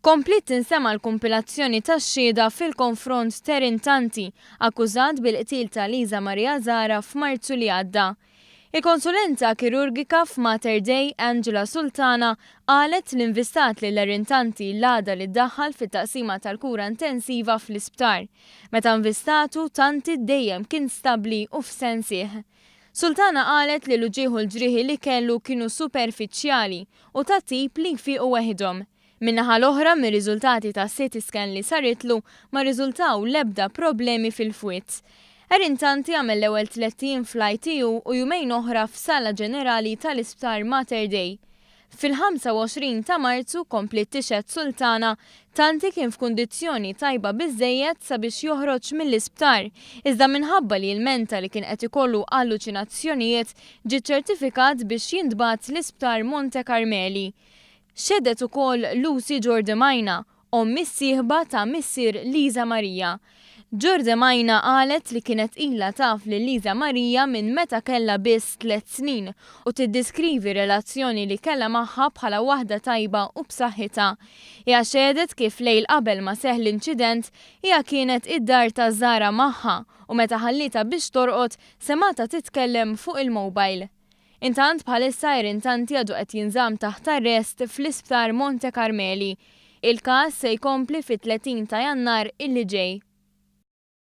Komplit tinsema l-kompilazzjoni tax-xhieda fil-konfront ta' Erin Tanti, akkużat bil-qtil ta' Lisa Maria Zahra f'Marzu li għadda. Il-konsulenta kirurgika f'Mater Dei Angela Sultana qalet l-invistat lil Erin Tanti l-għada li ddaħħal fit-taqsima tal-kura intensiva fl-isptar. Meta invistatu Tanti dejjem kien stabbli u f'sensieħ. Sultana qalet li l-ġrieħi u l-ġrieħi li kellu kienu superfiċjali u ta' tip li jfiqu weħidhom. Min-naħa l-oħra mir-riżultati ta' CT scan li saritlu ma riżultaw l-ebda problemi fil-fwiet. Erin Tanti għamel l-ewwel 30 fl-ITU u jumejn oħra f'Sala Ġenerali tal-Isptar Mater Dei. Fil-25 ta' Marzu komplit tixed Sultana Tanti kien f'kundizzjoni tajba biżżejjed sabiex joħroġ mill-isptar, iżda minħabba li l-menta li kien qed ikollu alluċinazzjonijiet ġie ċertifikat biex jintbagħat l-Isptar Monte Carmeli. Xedet ukoll Lucy Ġordemajna, missieħba ta' missier Lisa Maria. Ġordemajna qalet li kienet ilha taf li Lisa Maria minn meta kellha biss 3 snin u tiddeskrivi relazzjoni li kellha magħha bħala waħda tajba u b'saħħitha. Hija xedet kif lejl qabel ma seħħ l-inċident hija kienet id-dar ta' Zahra magħha u meta ħallita biex torqod semgħatha titkellem fuq il-mowbajl. Intant bħalissa Erin Tanti għadu qed jinżamm taħt arrest fl-Isptar Monte Carmeli. Il-każ se jkompli fit-30 ta' Jannar illi ġej.